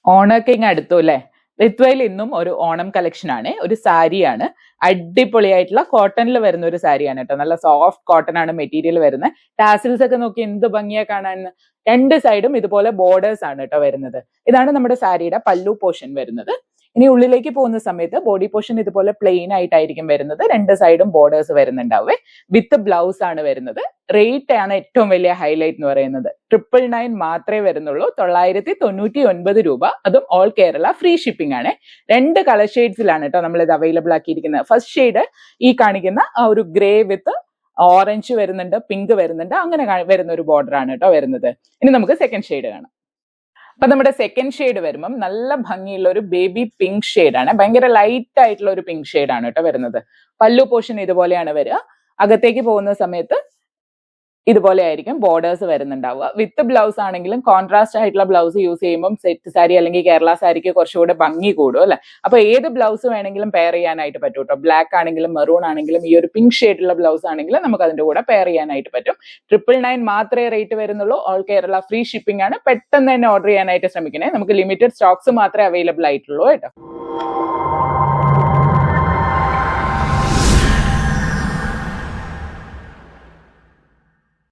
ഓണമൊക്കെ ഇങ്ങ് അടുത്തു അല്ലേ? റിത്വയിൽ ഇന്നും ഒരു ഓണം കളക്ഷൻ ആണ്, ഒരു സാരിയാണ്. അടിപൊളിയായിട്ടുള്ള കോട്ടണിൽ വരുന്ന ഒരു സാരിയാണ് കേട്ടോ. നല്ല സോഫ്റ്റ് കോട്ടൺ ആണ് മെറ്റീരിയൽ വരുന്നത്. ടാസിൽസ് ഒക്കെ നോക്കി എന്ത് ഭംഗിയാ കാണാൻ. രണ്ട് സൈഡും ഇതുപോലെ ബോർഡേഴ്സ് ആണ് കേട്ടോ വരുന്നത്. ഇതാണ് നമ്മുടെ സാരിയുടെ പല്ലു പോർഷൻ വരുന്നത്. ഇനി ഉള്ളിലേക്ക് പോകുന്ന സമയത്ത് ബോഡി പോർഷൻ ഇതുപോലെ പ്ലെയിൻ ആയിട്ടായിരിക്കും വരുന്നത്. രണ്ട് സൈഡും ബോർഡേഴ്സ് വരുന്നുണ്ടാവേ. വിത്ത് ബ്ലൗസ് ആണ് വരുന്നത്. റേറ്റ് ആണ് ഏറ്റവും വലിയ ഹൈലൈറ്റ് എന്ന് പറയുന്നത്. 999 മാത്രമേ വരുന്നുള്ളൂ. 999 രൂപ. അതും ഓൾ കേരള ഫ്രീ ഷിപ്പിംഗ് ആണ്. രണ്ട് കളർ ഷെയ്ഡ്സിലാണ് കേട്ടോ നമ്മൾ ഇത് അവൈലബിൾ ആക്കിയിരിക്കുന്നത്. ഫസ്റ്റ് ഷെയ്ഡ് ഈ കാണിക്കുന്ന ആ ഒരു ഗ്രേ വിത്ത് ഓറഞ്ച് വരുന്നുണ്ട്, പിങ്ക് വരുന്നുണ്ട്, അങ്ങനെ വരുന്ന ഒരു ബോർഡർ ആണ് കേട്ടോ വരുന്നത്. ഇനി നമുക്ക് സെക്കൻഡ് ഷെയ്ഡ് കാണാം. അപ്പൊ നമ്മുടെ സെക്കൻഡ് ഷെയ്ഡ് വരുമ്പം നല്ല ഭംഗിയുള്ള ഒരു ബേബി പിങ്ക് ഷെയ്ഡാണ്. ഭയങ്കര ലൈറ്റ് ആയിട്ടുള്ള ഒരു പിങ്ക് ഷെയ്ഡാണ് കേട്ടോ വരുന്നത്. പല്ലു പോർഷൻ ഇതുപോലെയാണ് വരിക. അകത്തേക്ക് പോകുന്ന സമയത്ത് ഇതുപോലെ ആയിരിക്കും ബോർഡേഴ്സ് വരുന്നുണ്ടാവുക. വിത്ത് ബ്ലൗസ് ആണെങ്കിലും കോൺട്രാസ്റ്റ് ആയിട്ടുള്ള ബ്ലൗസ് യൂസ് ചെയ്യുമ്പോൾ സെറ്റ് സാരി അല്ലെങ്കിൽ കേരള സാരിക്ക് കുറച്ചുകൂടെ ഭംഗി കൂടും അല്ലെ? അപ്പൊ ഏത് ബ്ലൗസ് വേണമെങ്കിലും പെയർ ചെയ്യാനായിട്ട് പറ്റും കേട്ടോ. ബ്ലാക്ക് ആണെങ്കിലും മെറൂൺ ആണെങ്കിലും ഈ ഒരു പിങ്ക് ഷെയ്ഡുള്ള ബ്ലൗസ് ആണെങ്കിലും നമുക്ക് അതിന്റെ കൂടെ പെയർ ചെയ്യാനായിട്ട് പറ്റും. 999 മാത്രമേ റേറ്റ് വരുന്നുള്ളൂ. ഓൾ കേരള ഫ്രീ ഷിപ്പിംഗ് ആണ്. പെട്ടെന്ന് തന്നെ ഓർഡർ ചെയ്യാനായിട്ട് ശ്രമിക്കണേ. നമുക്ക് ലിമിറ്റഡ് സ്റ്റോക്സ് മാത്രമേ അവൈലബിൾ ആയിട്ടുള്ളൂ കേട്ടോ.